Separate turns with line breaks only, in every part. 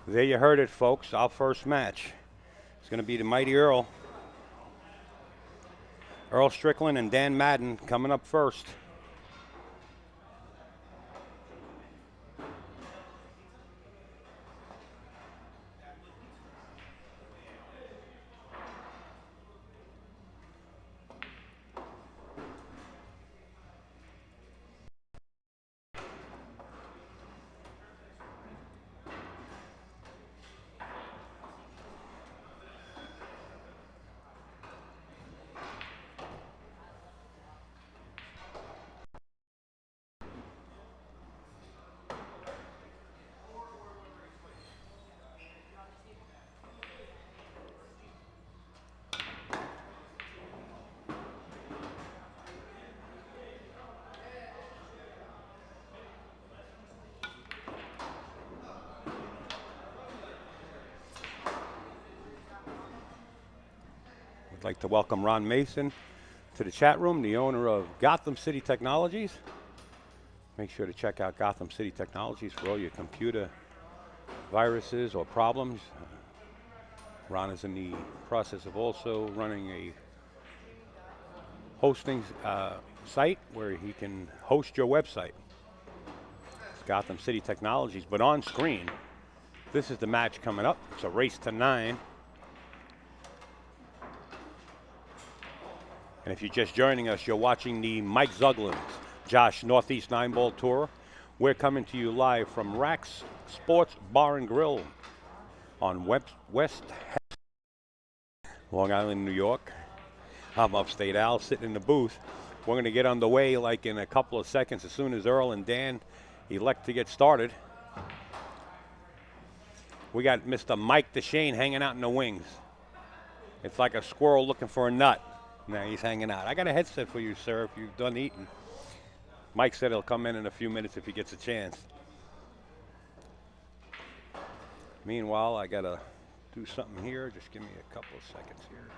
There you heard it, folks. Our first match. It's going to be the mighty Earl Strickland and Dan Madden coming up first. I'd like to welcome Ron Mason to the chat room, the owner of Gotham City Technologies. Make sure to check out Gotham City Technologies for all your computer viruses or problems. Ron is in the process of also running a hosting site where he can host your website. It's Gotham City Technologies, but on screen, this is the match coming up. It's a race to 9. And if you're just joining us, you're watching the Mike Zuglin's Josh Northeast 9-Ball Tour. We're coming to you live from Raxx Sports Bar and Grill on West Long Island, New York. I'm Upstate Al sitting in the booth. We're going to get underway like in a couple of seconds as soon as Earl and Dan elect to get started. We got Mr. Mike DeShane hanging out in the wings. It's like a squirrel looking for a nut. Now he's hanging out. I got a headset for you, sir, if you've done eating. Mike said he'll come in a few minutes if he gets a chance. Meanwhile, I got to do something here. Just give me a couple of seconds here.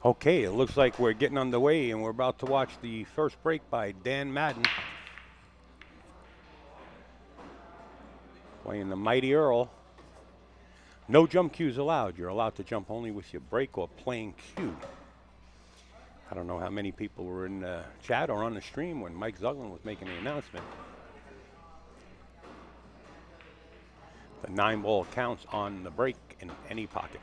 Okay, it looks like we're getting underway and we're about to watch the first break by Dan Madden playing the mighty Earl. No jump cues allowed. You're allowed to jump only with your break or playing cue. I don't know how many people were in the chat or on the stream when Mike Zuglin was making the announcement. The 9-ball counts on the break in any pocket.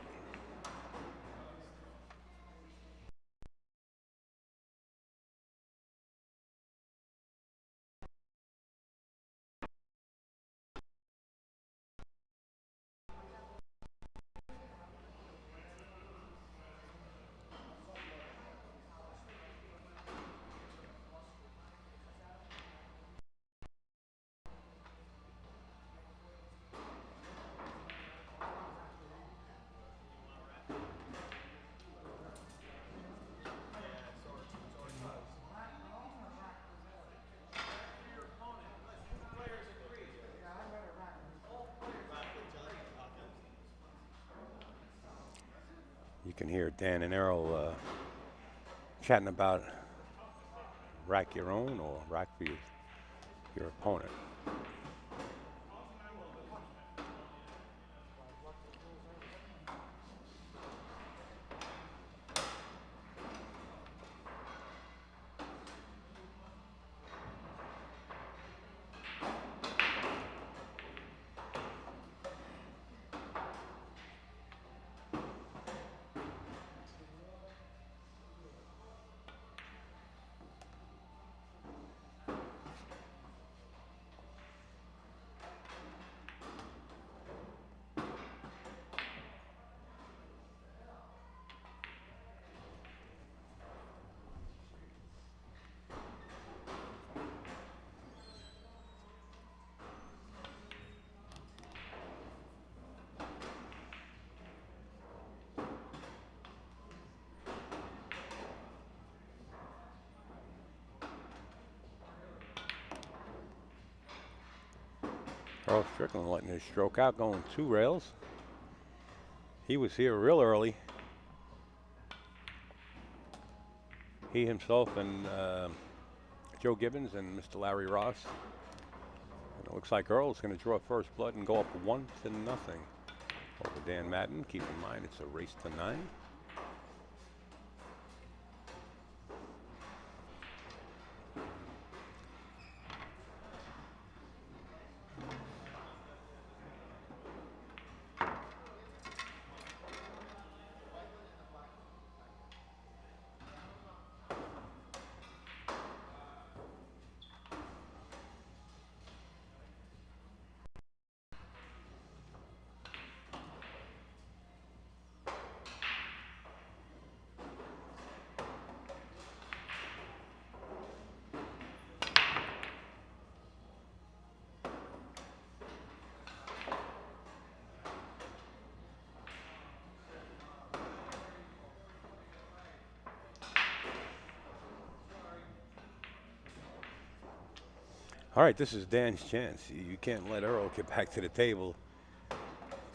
You can hear Dan and Earl chatting about rack your own or rack for your opponent. Earl Strickland letting his stroke out, going 2 rails. He was here real early. He himself and Joe Gibbons and Mr. Larry Ross. And it looks like Earl's going to draw first blood and go up 1-0 over Dan Madden. Keep in mind it's a race to 9. All right, this is Dan's chance. You can't let Earl get back to the table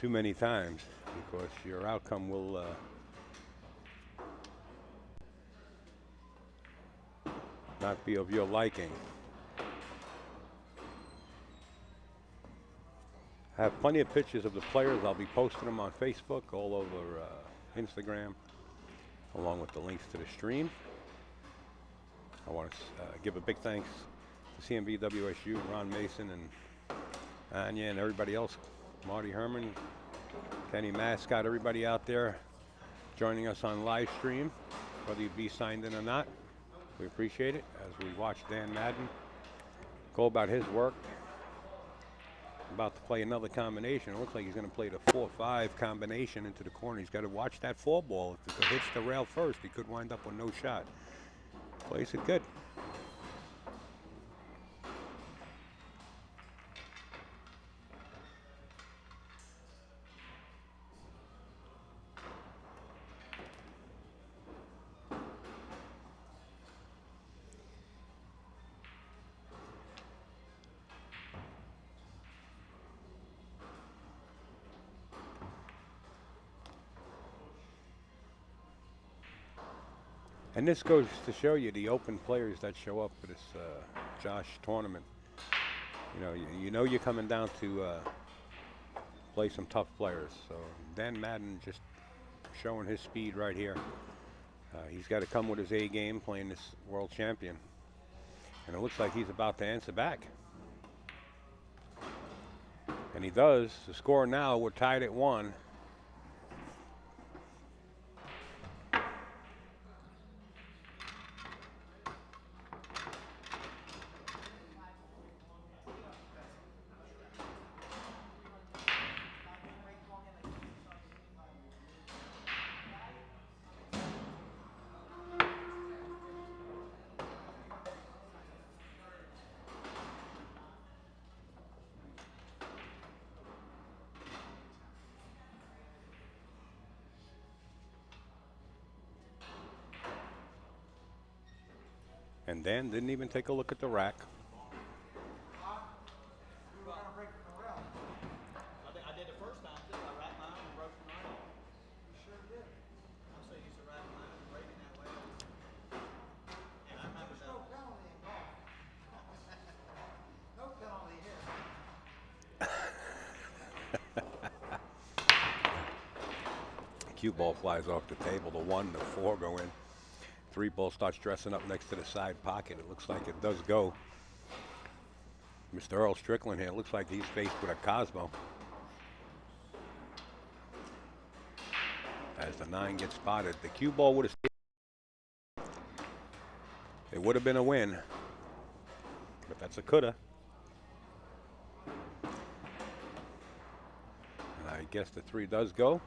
too many times because your outcome will not be of your liking. I have plenty of pictures of the players. I'll be posting them on Facebook, all over Instagram, along with the links to the stream. I want to give a big thanks to CMB WSU, Ron Mason, and Anya, and everybody else, Marty Herman, Kenny Mascot, everybody out there joining us on live stream, whether you be signed in or not. We appreciate it as we watch Dan Madden go about his work. About to play another combination. It looks like he's going to play the 4-5 combination into the corner. He's got to watch that 4 ball. If it hits the rail first, he could wind up with no shot. Plays it good. And this goes to show you the open players that show up for this Josh tournament. You know you're coming down to play some tough players. So Dan Madden just showing his speed right here. He's got to come with his A game playing this world champion. And it looks like he's about to answer back. And he does. The score now, we're tied at 1. And Dan didn't even take a look at the rack.
I did the first time too. I racked mine and broke mine. You sure did. I'm so used to racking mine and breaking that way. And I remember that. No penalty involved. No penalty here.
Cue ball flies off the table. The 1, the 4 go in. 3 ball starts dressing up next to the side pocket. It looks like it does go. Mr. Earl Strickland here. It looks like he's faced with a Cosmo. As the 9 gets spotted, the cue ball would have stayed. It would have been a win, but that's a coulda. And I guess the 3 does go.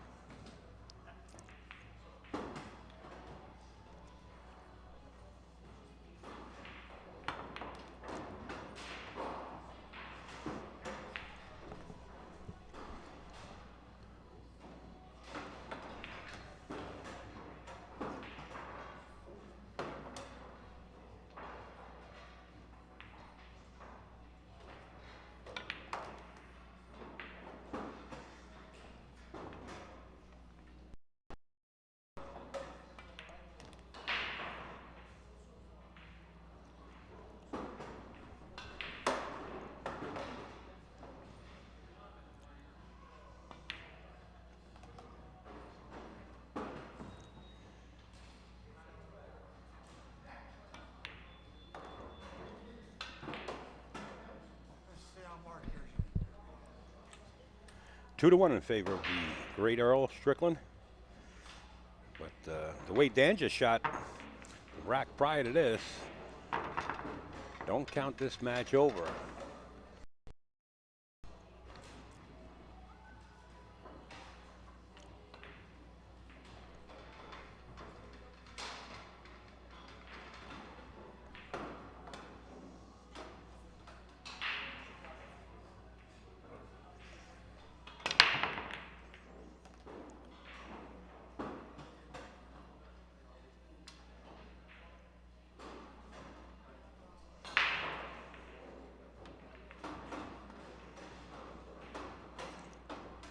Let's see how Mark hears you.
2-1 in favor of the great Earl Strickland. But the way Dan just shot the rack prior to this, don't count this match over.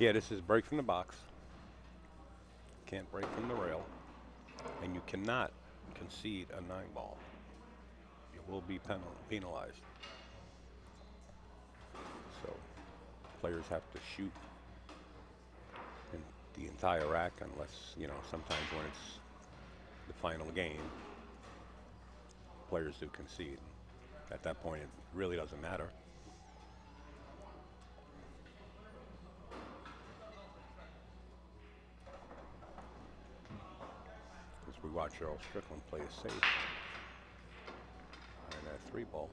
Yeah, this is break from the box. Can't break from the rail. And you cannot concede a 9 ball. You will be penalized. So players have to shoot in the entire rack unless, sometimes when it's the final game, players do concede. At that point, it really doesn't matter. We watch Earl Strickland play a safe. And a 3 ball.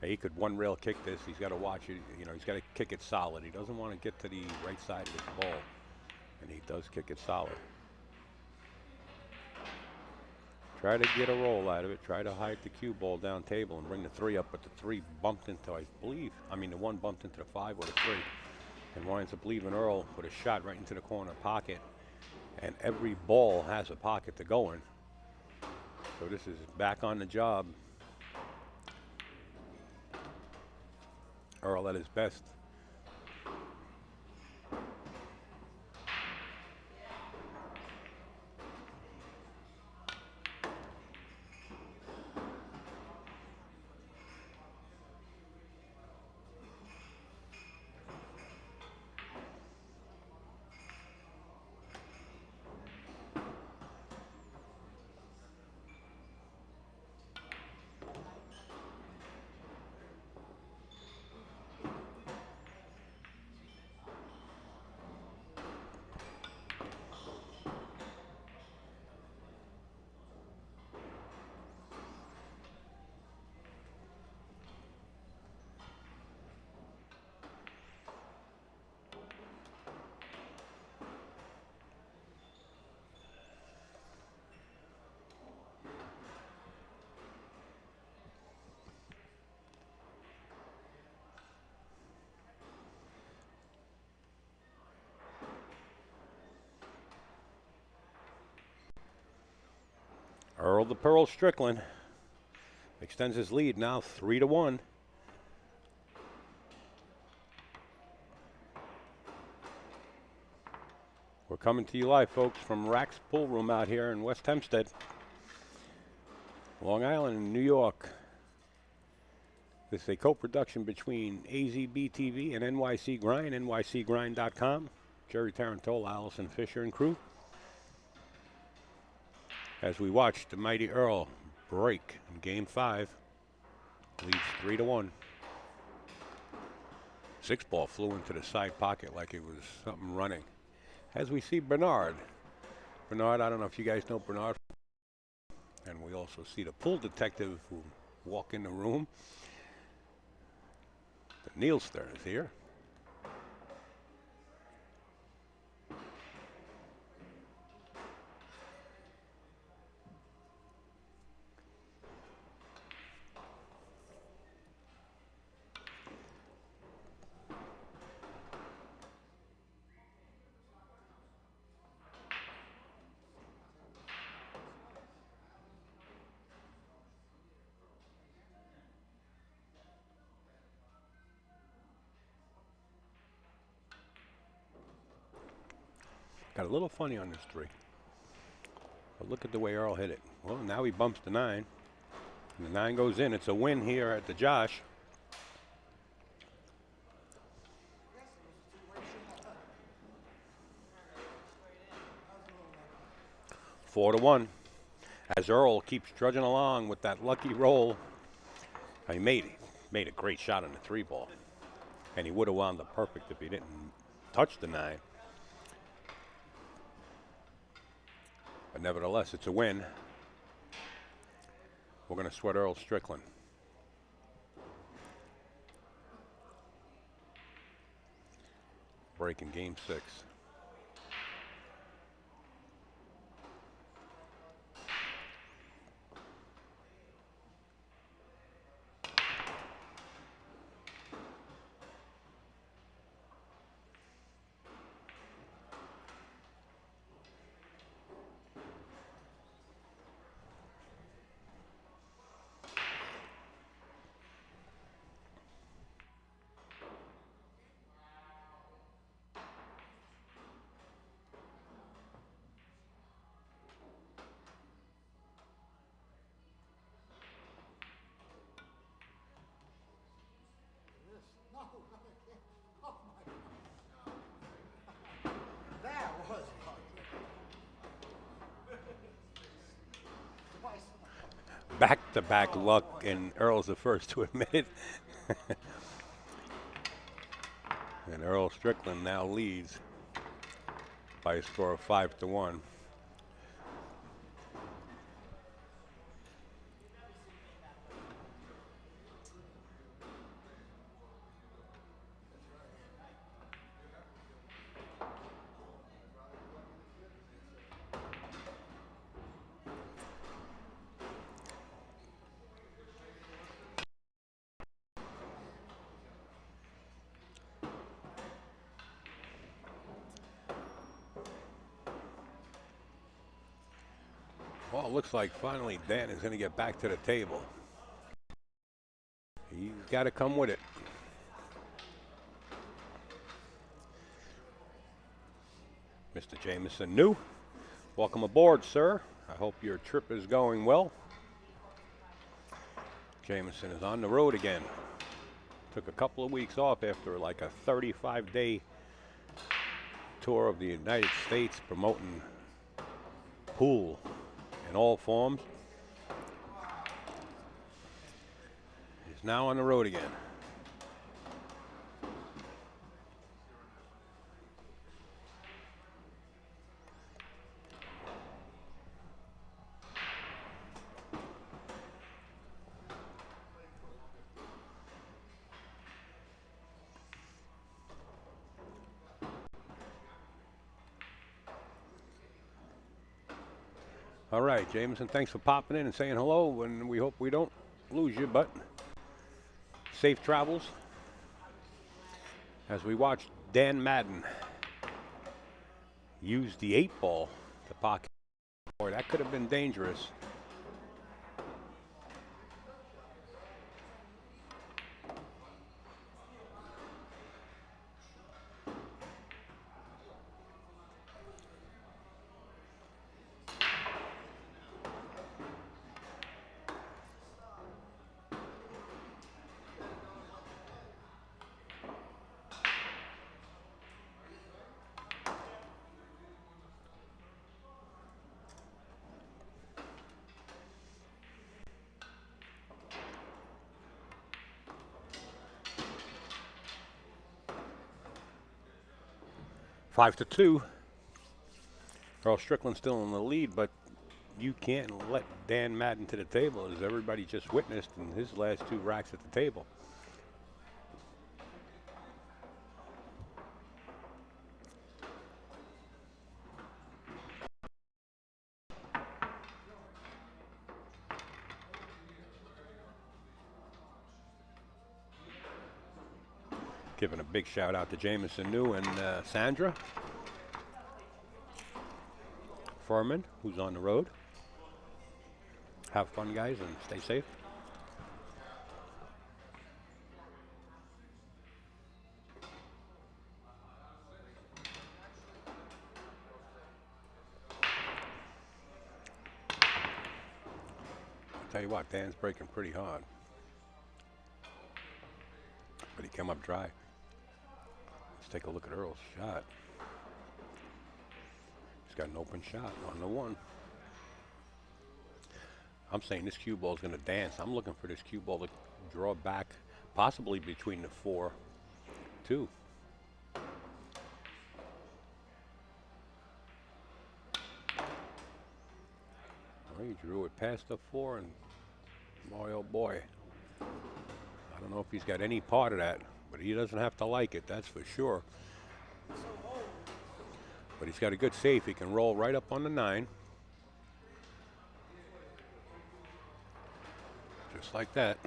He could 1 rail kick this. He's got to watch it. He's got to kick it solid. He doesn't want to get to the right side of his ball. And he does kick it solid. Try to get a roll out of it. Try to hide the cue ball down table and bring the 3 up. But the 3 bumped into, the 1 bumped into the 5 or the 3. And winds up leaving Earl with a shot right into the corner pocket. And every ball has a pocket to go in. So this is back on the job. Earl at his best. Earl the Pearl Strickland extends his lead now 3-1. We're coming to you live, folks, from Raxx Pool Room out here in West Hempstead, Long Island, and New York. This is a co-production between AZB-TV and NYC Grind, nycgrind.com. Jerry Tarantola, Allison Fisher, and crew. As we watch the mighty Earl break in Game 5, leads 3-1. 6-ball flew into the side pocket like it was something running. As we see Bernard. Bernard, I don't know if you guys know Bernard. And we also see the pool detective who walk in the room. The Nielster is here. Got a little funny on this 3. But look at the way Earl hit it. Well, now he bumps the 9. And the 9 goes in. It's a win here at the Josh. Four to 1. As Earl keeps trudging along with that lucky roll. He made a great shot on the 3-ball. And he would have wound up perfect if he didn't touch the 9. But nevertheless, it's a win. We're going to sweat Earl Strickland. Break in Game 6. Back-to-back luck, and Earl's the first to admit it. And Earl Strickland now leads by a score of 5-1. Well, it looks like finally Dan is going to get back to the table. He's got to come with it. Mr. Jameson, new. Welcome aboard, sir. I hope your trip is going well. Jameson is on the road again. Took a couple of weeks off after like a 35-day tour of the United States promoting pool in all forms. He's now on the road again. All right, Jameson, thanks for popping in and saying hello, and we hope we don't lose you, but safe travels. As we watch Dan Madden use the 8-ball to pocket. Boy, that could have been dangerous 5-2. Earl Strickland still in the lead, but you can't let Dan Madden to the table, as everybody just witnessed in his last 2 racks at the table. Giving a big shout out to Jameson New and Sandra Furman, who's on the road. Have fun, guys, and stay safe. I'll tell you what, Dan's breaking pretty hard. But he came up dry. Let's take a look at Earl's shot. He's got an open shot on the 1. I'm saying this cue ball is going to dance. I'm looking for this cue ball to draw back, possibly between the 4-2. Well, he drew it past the 4, and boy, oh boy. I don't know if he's got any part of that, but he doesn't have to like it, that's for sure. But he's got a good safe. He can roll right up on the 9. Just like that.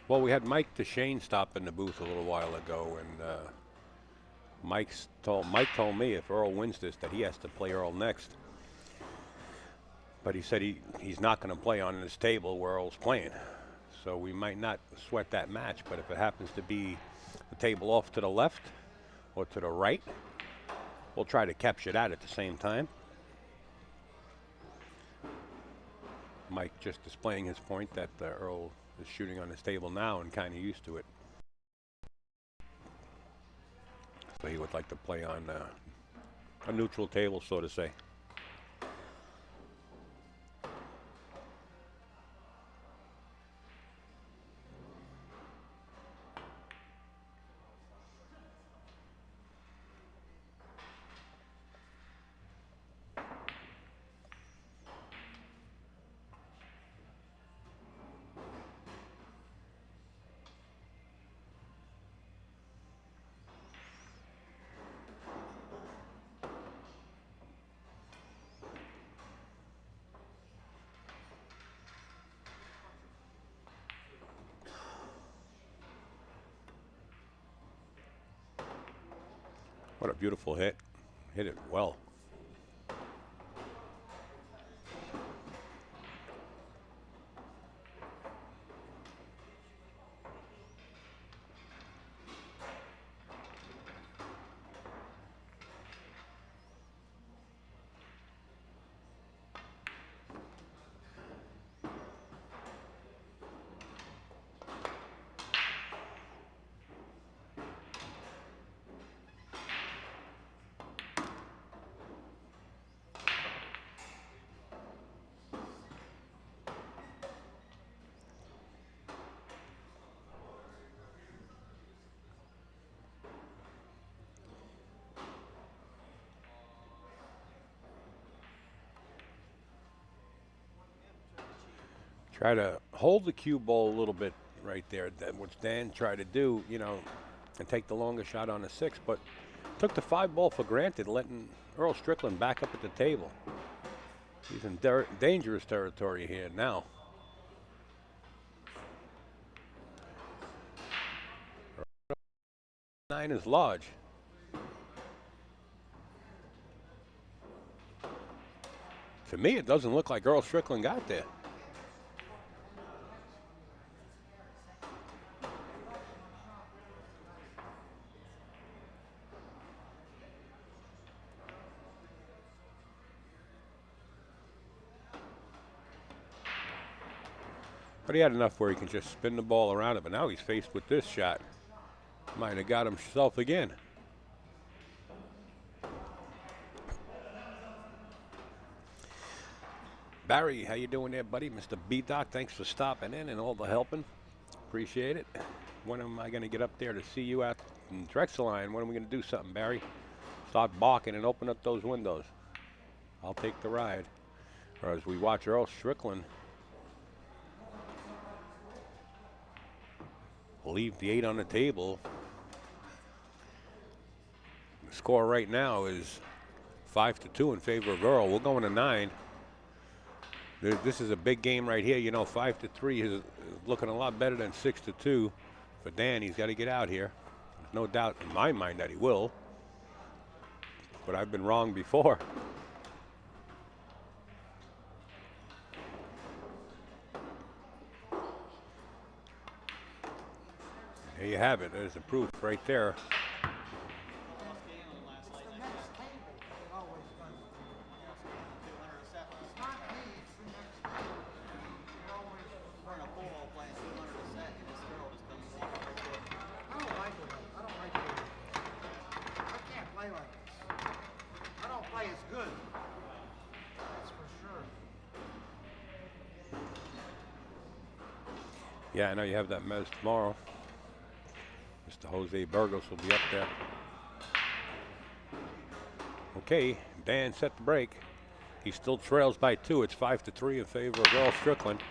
Well, we had Mike DeShane stop in the booth a little while ago, and Mike told me if Earl wins this that he has to play Earl next. But he said he's not going to play on this table where Earl's playing. So we might not sweat that match, but if it happens to be the table off to the left or to the right, we'll try to capture that at the same time. Mike just displaying his point that Earl is shooting on this table now and kind of used to it. So he would like to play on a neutral table, so to say. What a beautiful hit. Hit it well. Try to hold the cue ball a little bit right there, which Dan tried to do, you know, and take the longer shot on the 6, but took the 5 ball for granted, letting Earl Strickland back up at the table. He's in dangerous territory here now. Nine is large. To me, it doesn't look like Earl Strickland got there. But he had enough where he can just spin the ball around it. But now he's faced with this shot. Might have got himself again. Barry, how you doing there, buddy? Mr. B-Doc, thanks for stopping in and all the helping. Appreciate it. When am I going to get up there to see you at Drexeline? When are we going to do something, Barry? Start barking and open up those windows. I'll take the ride. Or as we watch Earl Strickland leave the 8 on the table. The score right now is 5-2 in favor of Earl. We're going to 9. This is a big game right here. You know, 5-3 is looking a lot better than 6-2 for Dan. He's got to get out here. There's no doubt in my mind that he will. But I've been wrong before. There you have it. There's the proof right there. Yeah, I know you have that mess tomorrow. Mr. Jose Burgos will be up there. Okay, Dan set the break. He still trails by 2. It's 5-3 in favor of Earl Strickland.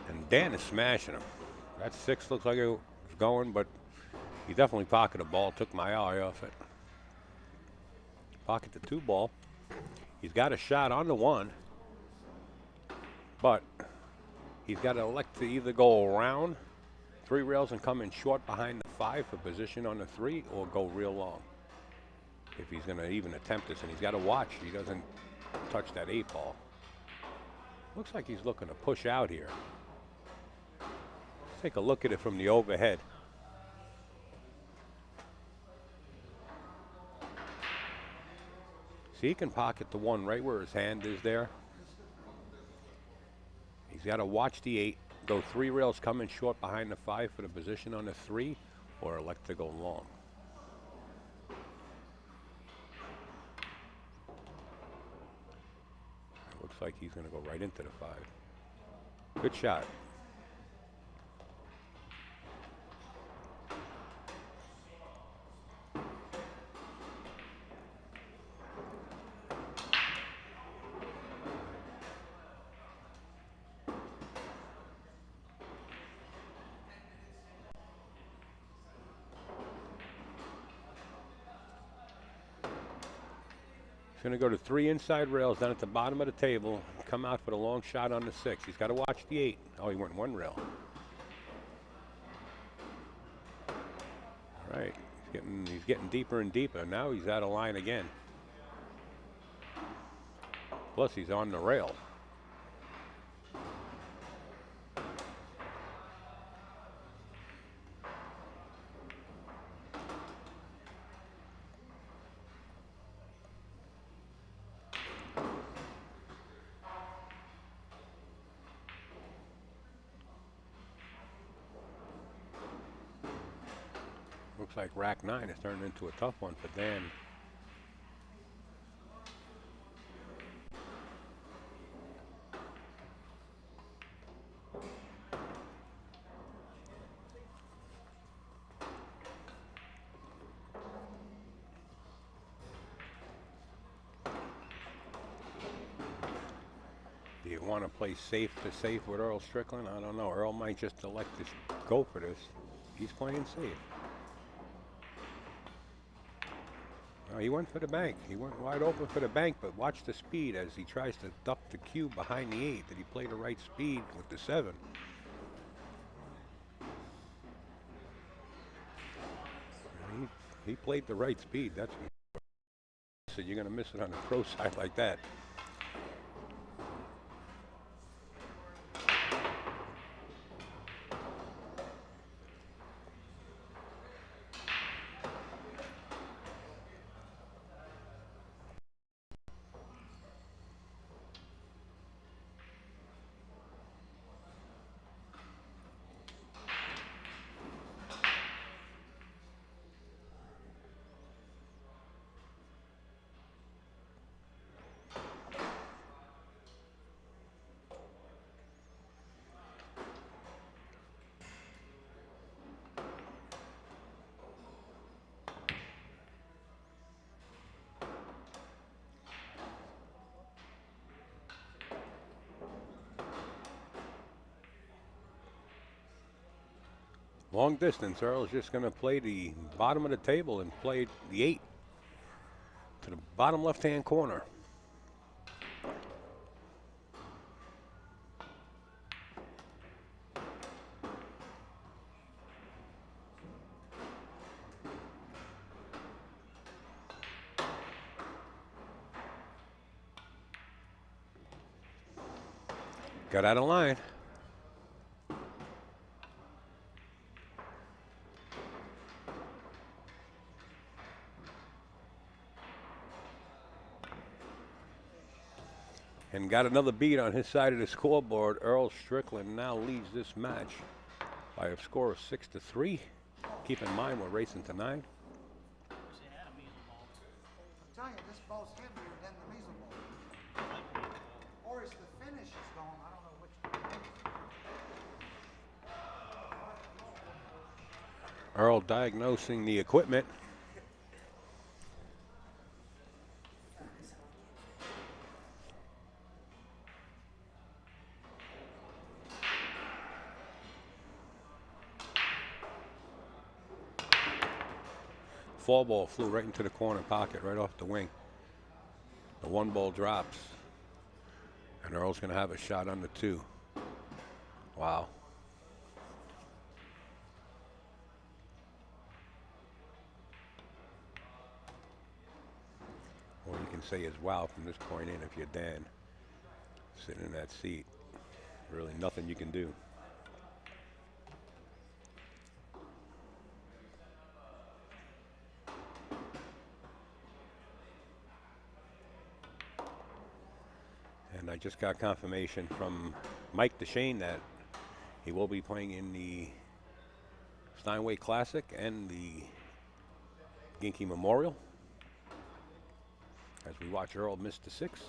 And Dan is smashing him. That 6 looks like it was going, but he definitely pocketed a ball. Took my eye off it. Pocket the 2 ball. He's got a shot on the 1. But he's got to elect to either go around 3 rails and come in short behind the 5 for position on the 3, or go real long if he's going to even attempt this. And he's got to watch he doesn't touch that 8 ball. Looks like he's looking to push out here. Let's take a look at it from the overhead. See, he can pocket the 1 right where his hand is there. He's got to watch the 8, go 3 rails coming short behind the 5 for the position on the 3, or elect to go long. It looks like he's going to go right into the 5. Good shot. He's going to go to 3 inside rails down at the bottom of the table. Come out for the long shot on the 6. He's got to watch the 8. Oh, he went 1 rail. All right. He's getting deeper and deeper. Now he's out of line again. Plus, he's on the rail. Looks like rack 9 has turned into a tough one for Dan. Do you want to play safe to safe with Earl Strickland? I don't know. Earl might just elect to go for this. He's playing safe. He went for the bank. He went wide open for the bank, but watch the speed as he tries to duck the cube behind the 8. Did he play the right speed with the 7? He played the right speed. That's so you're going to miss it on the pro side like that. Long distance. Earl's just going to play the bottom of the table and play the 8 to the bottom left-hand corner. Got out of line. And got another beat on his side of the scoreboard. Earl Strickland now leads this match by a score of 6-3. Keep in mind we're racing to 9.
She had a measle ball.
I'm telling you, this ball's heavier than the measle ball. Or is the finish is gone? I don't know which one.
Earl diagnosing the equipment. Fall ball flew right into the corner pocket, right off the wing. The 1 ball drops. And Earl's going to have a shot on the 2. Wow. All you can say is wow from this point in if you're Dan sitting in that seat. Really nothing you can do. And I just got confirmation from Mike DeShane that he will be playing in the Steinway Classic and the Ginky Memorial as we watch Earl miss the 6.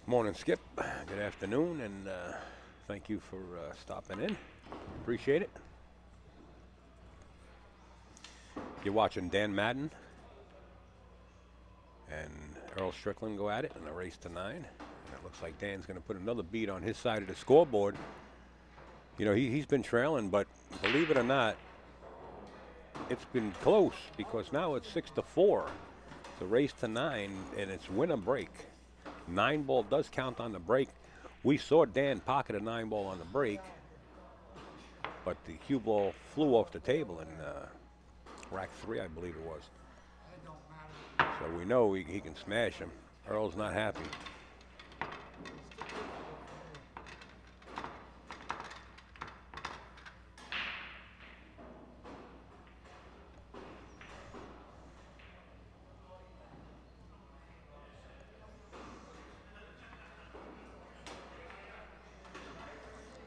Morning, Skip. Good afternoon, and thank you for stopping in. Appreciate it. You're watching Dan Madden and Earl Strickland go at it in a race to 9. And it looks like Dan's going to put another beat on his side of the scoreboard. You know, he's been trailing, but believe it or not, it's been close because now it's 6-4. It's a race to 9, and it's win or break. 9 ball does count on the break. We saw Dan pocket a 9 ball on the break, but the cue ball flew off the table in rack 3, I believe it was. So we know he can smash him. Earl's not happy.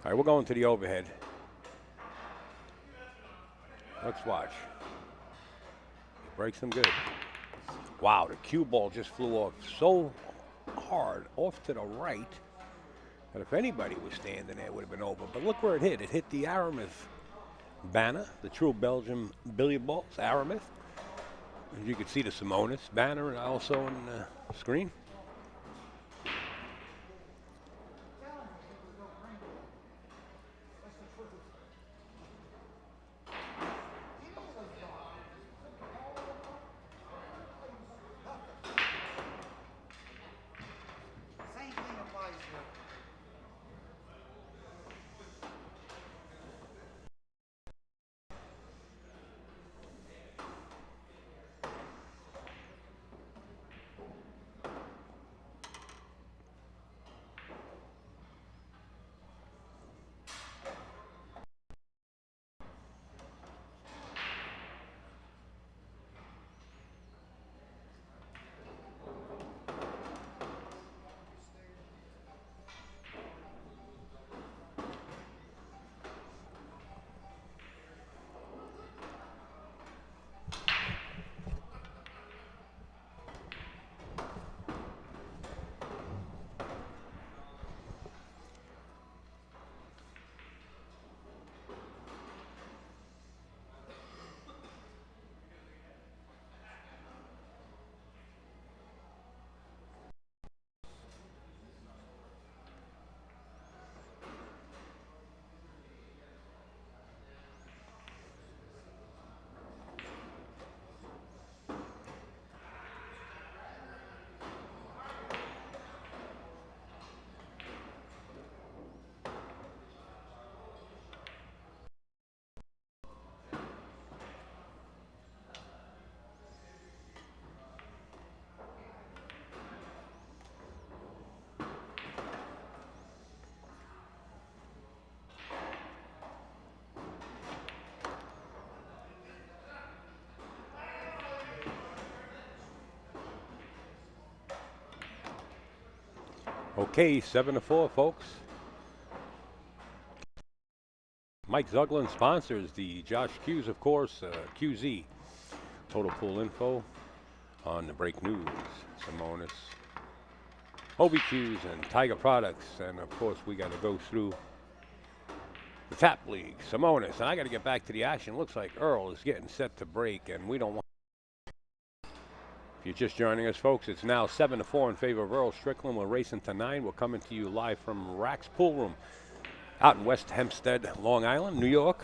All right, we're going to the overhead. Let's watch. Breaks him good. Wow, the cue ball just flew off so hard off to the right that if anybody was standing there, it would have been over. But look where it hit. It hit the Aramis banner, the true Belgian billiard balls, Aramis. And you could see the Simonis banner and also on the screen.
Same thing applies here.
Okay, 7-4, folks. Mike Zuglin sponsors the Josh Q's, of course, QZ. Total pool info on the break news. Simonis, OBQs, and Tiger products. And of course, we got to go through the Tap League. Simonis, and I got to get back to the action. Looks like Earl is getting set to break, and we don't want. If you're just joining us, folks, it's now 7-4 in favor of Earl Strickland. We're racing to 9. We're coming to you live from Raxx Pool Room out in West Hempstead, Long Island, New York.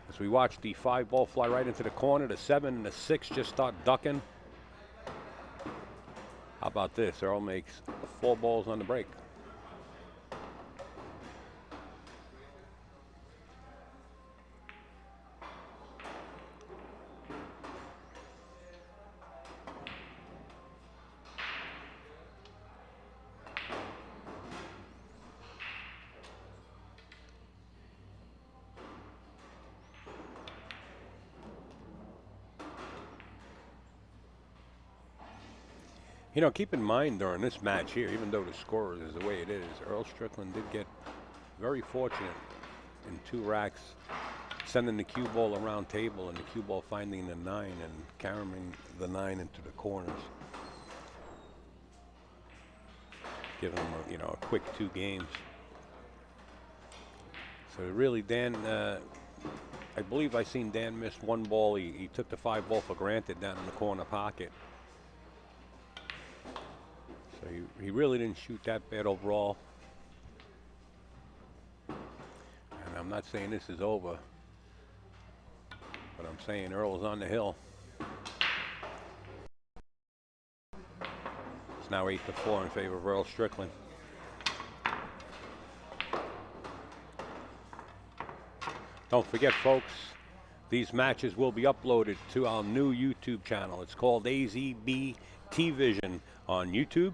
As we watch the 5 ball fly right into the corner, the 7 and the 6 just start ducking. How about this? Earl makes 4 balls on the break. You know, keep in mind during this match here, even though the score is the way it is, Earl Strickland did get very fortunate in 2 racks, sending the cue ball around table and the cue ball finding the 9 and carrying the 9 into the corners. Giving him a quick 2 games. So really, Dan, I believe I seen Dan miss 1 ball. He took the 5 ball for granted down in the corner pocket. So he really didn't shoot that bad overall. And I'm not saying this is over, but I'm saying Earl's on the hill. It's now 8-4 in favor of Earl Strickland. Don't forget, folks, these matches will be uploaded to our new YouTube channel. It's called AZB T-Vision on YouTube.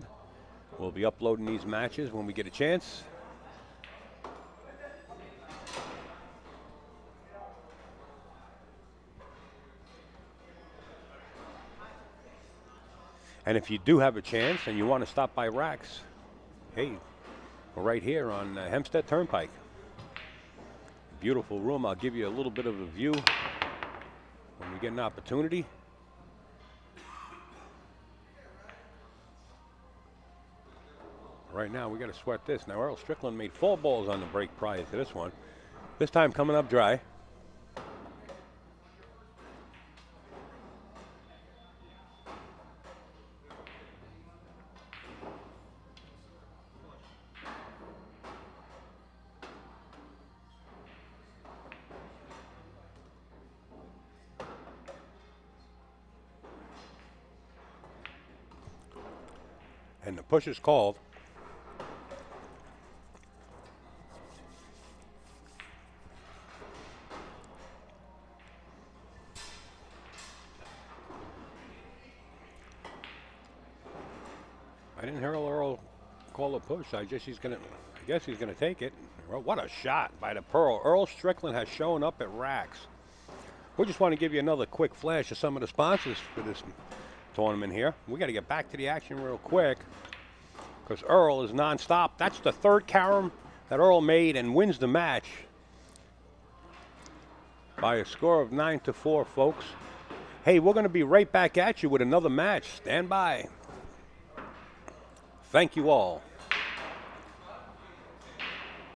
We'll be uploading these matches when we get a chance. And if you do have a chance and you want to stop by Raxx, hey, we're right here on Hempstead Turnpike. Beautiful room. I'll give you a little bit of a view when we get an opportunity. Right now, we got to sweat this. Now, Earl Strickland made 4 balls on the break prior to this one. This time coming up dry. And the push is called. I didn't hear Earl call a push. I guess he's gonna take it. Well, what a shot by the Pearl. Earl Strickland has shown up at Raxx. We just want to give you another quick flash of some of the sponsors for this tournament here. We got to get back to the action real quick because Earl is nonstop. That's the 3rd carom that Earl made and wins the match by a score of 9-4, folks. Hey, we're going to be right back at you with another match. Stand by. Thank you all.